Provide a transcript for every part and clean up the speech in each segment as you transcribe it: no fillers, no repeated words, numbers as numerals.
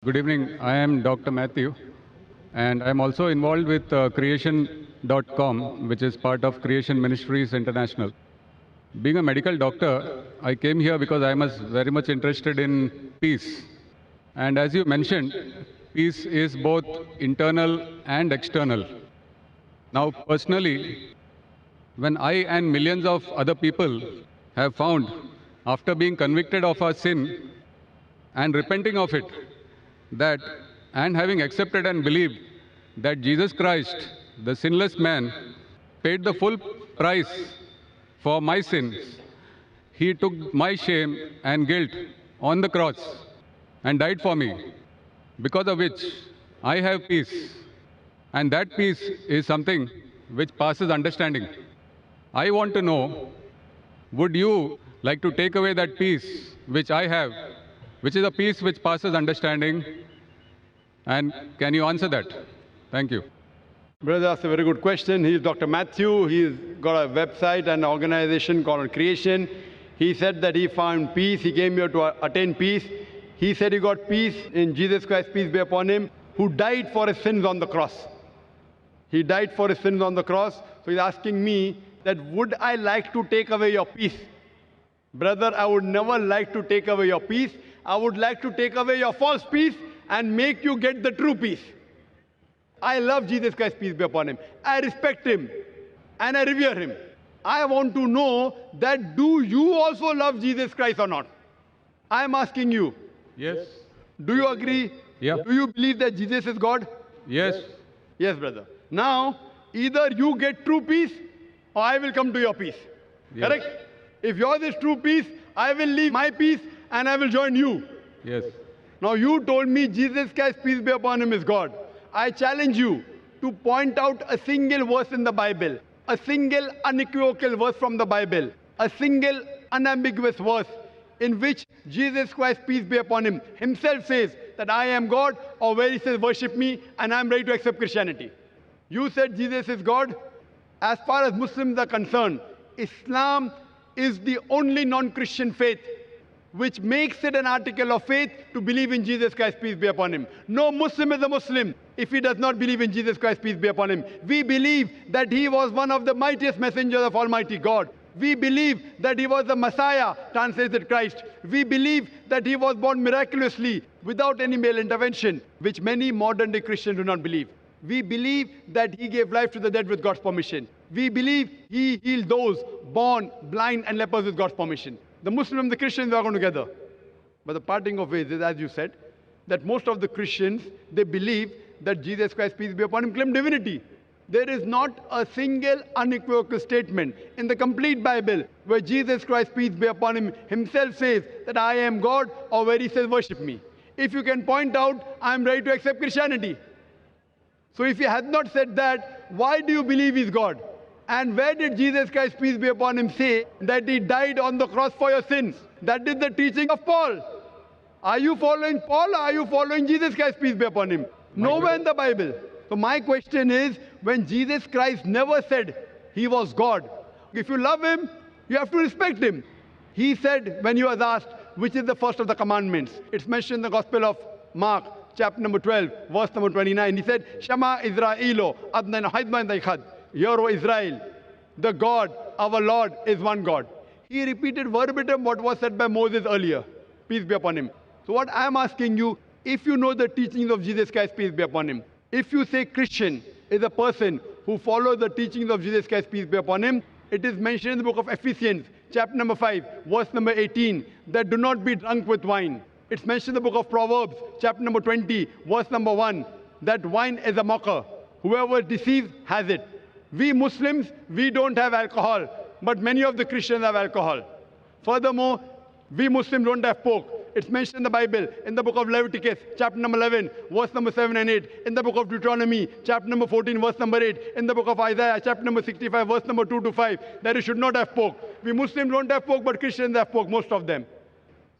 Good evening. I am Dr. Matthew, and I'm also involved with creation.com, which is part of Creation Ministries International. Being a medical doctor, I came here because I was very much interested in peace. And as you mentioned, peace is both internal and external. Now, personally, when I and millions of other people have found, after being convicted of our sin and repenting of it, that and having accepted and believed that Jesus Christ, the sinless man, paid the full price for my sins. He took my shame and guilt on the cross and died for me, because of which I have peace. And that peace is something which passes understanding. I want to know, would you like to take away that peace which I have, which is a peace which passes understanding? And can you answer that? Thank you. Brother, that's a very good question. He's Dr. Matthew. He's got a website and organization called Creation. He said that he found peace. He came here to attain peace. He said he got peace in Jesus Christ, peace be upon him, who died for his sins on the cross. He died for his sins on the cross. So he's asking me that would I like to take away your peace? Brother, I would never like to take away your peace. I would like to take away your false peace and make you get the true peace. I love Jesus Christ, peace be upon him. I respect him and I revere him. I want to know that do you also love Jesus Christ or not? I am asking you. Yes. Do you agree? Yeah. Do you believe that Jesus is God? Yes. Yes, brother. Now, either you get true peace or I will come to your peace. Yes. Correct? If yours is true peace, I will leave my peace and I will join you. Yes. Now you told me Jesus Christ, peace be upon him, is God. I challenge you to point out a single verse in the Bible, a single unequivocal verse from the Bible, a single unambiguous verse in which Jesus Christ, peace be upon him, himself says that I am God, or where he says worship me and I am ready to accept Christianity. You said Jesus is God. As far as Muslims are concerned, Islam is the only non-Christian faith which makes it an article of faith to believe in Jesus Christ, peace be upon him. No Muslim is a Muslim if he does not believe in Jesus Christ, peace be upon him. We believe that he was one of the mightiest messengers of Almighty God. We believe that he was the Messiah, translated Christ. We believe that he was born miraculously without any male intervention, which many modern-day Christians do not believe. We believe that he gave life to the dead with God's permission. We believe he healed those born blind and lepers with God's permission. The Muslims and the Christians are going together. But the parting of ways is, as you said, that most of the Christians, they believe that Jesus Christ, peace be upon him, claimed divinity. There is not a single unequivocal statement in the complete Bible where Jesus Christ, peace be upon him, himself says that I am God, or where he says worship me. If you can point out, I am ready to accept Christianity. So if he had not said that, why do you believe he's God? And where did Jesus Christ, peace be upon him, say that he died on the cross for your sins? That is the teaching of Paul. Are you following Paul or are you following Jesus Christ, peace be upon him? Nowhere in the Bible. So my question is, when Jesus Christ never said he was God, if you love him, you have to respect him. He said when he was asked, which is the first of the commandments? It's mentioned in the Gospel of Mark, chapter number 12, verse number 29. He said, Shema Israelo, Adnan Haidman Daikhad. Hear, O Israel, the God, our Lord, is one God. He repeated verbatim what was said by Moses earlier. Peace be upon him. So what I am asking you, if you know the teachings of Jesus Christ, peace be upon him, if you say Christian is a person who follows the teachings of Jesus Christ, peace be upon him, it is mentioned in the book of Ephesians, chapter number 5, verse number 18, that do not be drunk with wine. It's mentioned in the book of Proverbs, chapter number 20, verse number 1, that wine is a mocker. Whoever deceives has it. We Muslims, we don't have alcohol, but many of the Christians have alcohol. Furthermore, we Muslims don't have pork. It's mentioned in the Bible, in the book of Leviticus, chapter number 11, verse number 7 and 8, in the book of Deuteronomy, chapter number 14, verse number 8, in the book of Isaiah, chapter number 65, verse number 2 to 5, that you should not have pork. We Muslims don't have pork, but Christians have pork, most of them.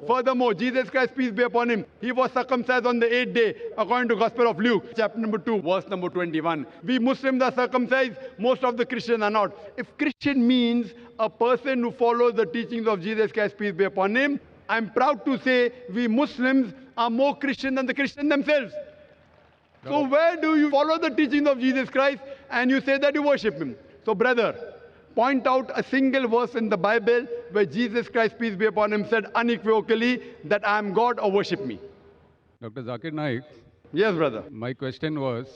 Furthermore, Jesus Christ, peace be upon him, he was circumcised on the 8th day, according to Gospel of Luke, chapter number 2, verse number 21. We Muslims are circumcised, most of the Christians are not. If Christian means a person who follows the teachings of Jesus Christ, peace be upon him, I'm proud to say we Muslims are more Christian than the Christians themselves. So where do you follow the teachings of Jesus Christ and you say that you worship him? So brother, point out a single verse in the Bible where Jesus Christ, peace be upon him, said unequivocally that I am God or worship me. Dr. Zakir Naik, Yes, brother. my question was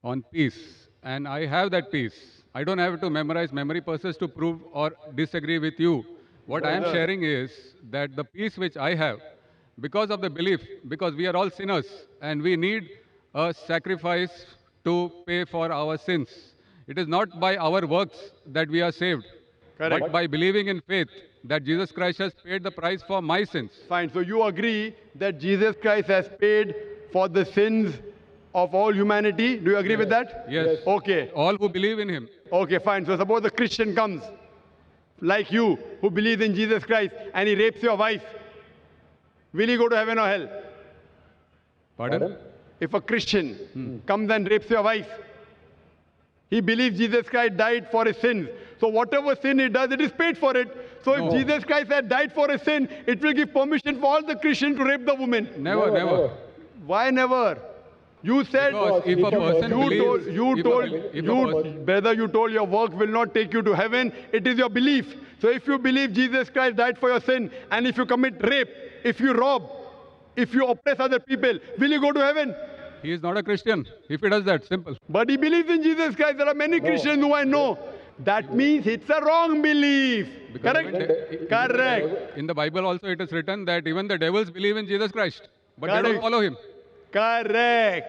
on peace, and I have that peace. I don't have to memorize memory purposes to prove or disagree with you. What I am sharing is that the peace which I have, because of the belief, because we are all sinners and we need a sacrifice to pay for our sins. It is not by our works that we are saved, Correct. but by believing in faith that Jesus Christ has paid the price for my sins. Fine. So you agree that Jesus Christ has paid for the sins of all humanity. Do you agree with that? Yes. Okay. All who believe in him. Okay, fine. So suppose a Christian comes, like you, who believes in Jesus Christ, and he rapes your wife. Will he go to heaven or hell? Pardon? If a Christian comes and rapes your wife, he believes Jesus Christ died for his sins. So whatever sin he does, it is paid for it. So if Jesus Christ had died for his sin, it will give permission for all the Christians to rape the woman. Never. Why never? You said, Because if a person believes, brother, you told your work will not take you to heaven. It is your belief. So if you believe Jesus Christ died for your sin, and if you commit rape, if you rob, if you oppress other people, will you go to heaven? he is not a Christian if he does that. Simple. But he believes in Jesus Christ. There are many Christians who I know. That means it's a wrong belief. Because Correct? Correct. In the Bible also it is written that even the devils believe in Jesus Christ, but they don't Correct. follow him. Correct.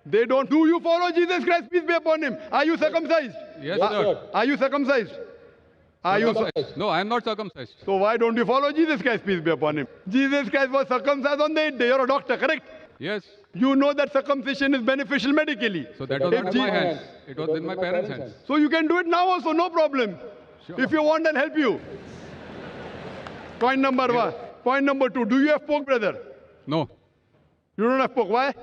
They don't. Do you follow Jesus Christ? Peace be upon him. Are you circumcised? Yes, sir. Are you circumcised? Are you? Circumcised. No, I am not circumcised. So why don't you follow Jesus Christ? Peace be upon him. Jesus Christ was circumcised on the 8th day. You're a doctor, correct? Yes. You know that circumcision is beneficial medically. So that was If not in my Je- hands. It was in my parents' hands. So you can do it now also, no problem. Sure. If you want, I'll help you. Point number one. Point number two. Do you have pork, brother? No. You don't have pork. Why?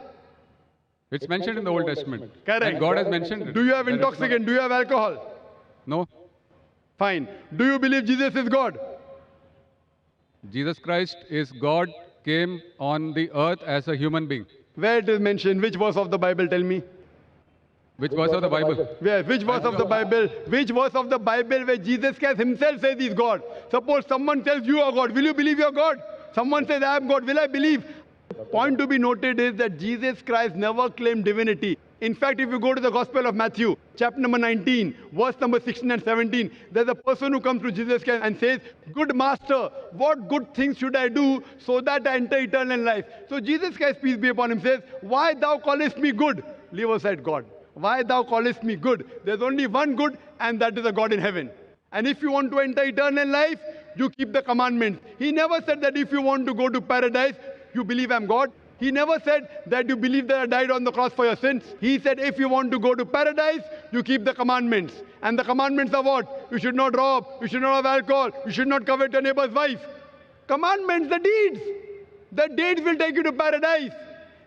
It's mentioned in the Old Testament. Correct. And God has mentioned it. Do you have That it's not- intoxicant? Do you have alcohol? No. Fine. Do you believe Jesus is God? Jesus Christ is God, came on the earth as a human being. Where it is mentioned? Which verse of the Bible? Tell me. Which verse of the Bible? Where? Which verse of the Bible? Which verse of the Bible where Jesus Christ himself says he's God? Suppose someone tells you are God. Will you believe you're God? Someone says I am God. Will I believe? Point to be noted is that Jesus Christ never claimed divinity. In fact, if you go to the Gospel of Matthew, chapter number 19, verse number 16 and 17, there's a person who comes to Jesus Christ and says, "Good master, what good things should I do so that I enter eternal life?" So Jesus Christ, peace be upon him, says, "Why thou callest me good?" Leave aside God. "Why thou callest me good?" There's only one good, and that is a God in heaven. And if you want to enter eternal life, you keep the commandments. He never said that if you want to go to paradise, you believe I'm God. He never said that you believe that I died on the cross for your sins. He said if you want to go to paradise, you keep the commandments. And the commandments are what? You should not rob, you should not have alcohol, you should not covet your neighbor's wife. Commandments, the deeds. The deeds will take you to paradise.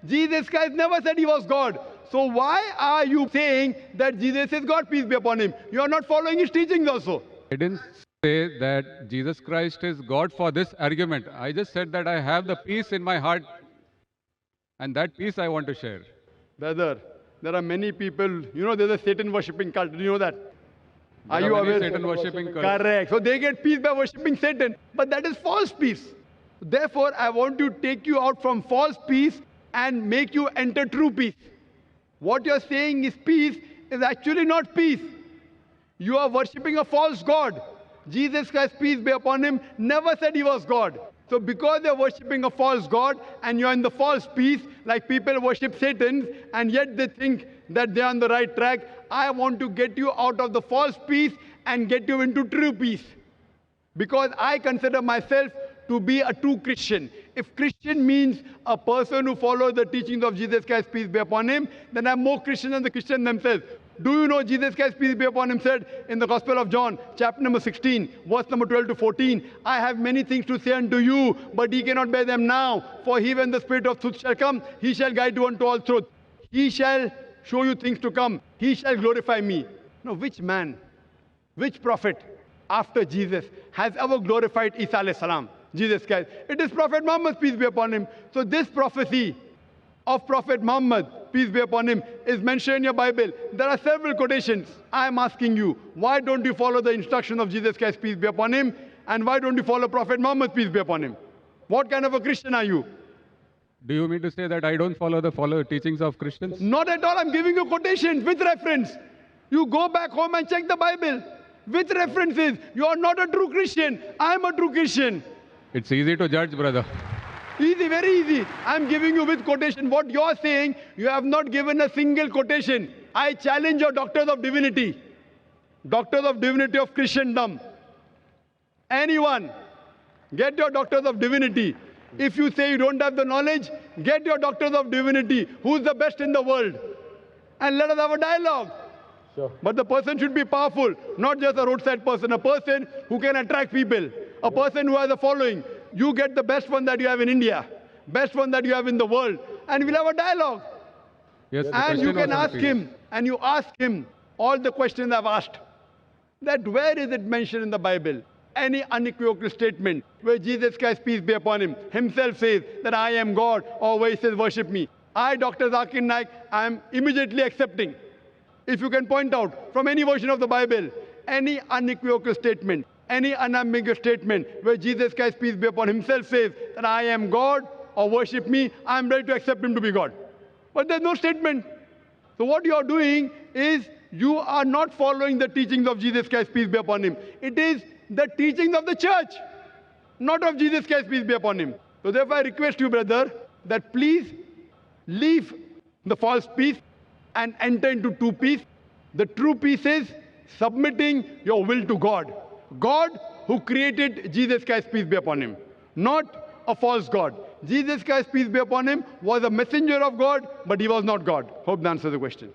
Jesus Christ never said he was God. So why are you saying that Jesus is God, peace be upon him? You are not following his teachings also. I didn't say that Jesus Christ is God for this argument. I just said that I have the peace in my heart, and that peace I want to share. Brother, there are many people, you know, there's a Satan worshipping cult. Do you know that? Are There you many aware? Satan worshipping cults. Correct. So they get peace by worshipping Satan. But that is false peace. Therefore, I want to take you out from false peace and make you enter true peace. What you're saying is peace is actually not peace. You are worshipping a false God. Jesus Christ, peace be upon him, never said he was God. So because you're worshipping a false God and you're in the false peace, like people worship Satan, and yet they think that they're on the right track, I want to get you out of the false peace and get you into true peace. Because I consider myself to be a true Christian. If Christian means a person who follows the teachings of Jesus Christ, peace be upon him, then I'm more Christian than the Christians themselves. Do you know Jesus Christ, peace be upon him, said in the Gospel of John, chapter number 16, verse number 12 to 14, "I have many things to say unto you, but ye cannot bear them now. For he, when the Spirit of truth shall come, he shall guide you unto all truth. He shall show you things to come. He shall glorify me." Now, which man, which prophet after Jesus has ever glorified Isa alayhi salam? Jesus Christ. It is Prophet Muhammad, peace be upon him. So this prophecy of Prophet Muhammad, peace be upon him, is mentioned in your Bible. There are several quotations. I am asking you, why don't you follow the instruction of Jesus Christ, peace be upon him? And why don't you follow Prophet Muhammad, peace be upon him? What kind of a Christian are you? Do you mean to say that I don't follow the teachings of Christians? Not at all. I'm giving you quotations with reference. You go back home and check the Bible with references. You are not a true Christian. I am a true Christian. It's easy to judge, brother. Easy, very easy. I'm giving you with quotation. What you're saying, you have not given a single quotation. I challenge your doctors of divinity. Doctors of divinity of Christendom. Anyone, get your doctors of divinity. If you say you don't have the knowledge, get your doctors of divinity. Who's the best in the world? And let us have a dialogue. Sure. But the person should be powerful, not just a roadside person, a person who can attract people, a person who has a following. You get the best one that you have in India, best one that you have in the world, and we'll have a dialogue. Yes, And you can ask him, and you ask him all the questions I've asked. That where is it mentioned in the Bible? Any unequivocal statement where Jesus Christ, peace be upon him, himself says that I am God, or where he says worship me. I, Dr. Zakir Naik, I am immediately accepting. If you can point out from any version of the Bible, any unequivocal statement, any unambiguous statement where Jesus Christ, peace be upon him, himself says that I am God or worship me, I am ready to accept him to be God. But there's no statement. So what you are doing is you are not following the teachings of Jesus Christ, peace be upon him. It is the teachings of the church, not of Jesus Christ, peace be upon him. So therefore I request you, brother, that please leave the false peace and enter into true peace. The true peace is submitting your will to God. God who created Jesus Christ, peace be upon him, not a false God. Jesus Christ, peace be upon him, was a messenger of God, but he was not God. Hope that answers the question.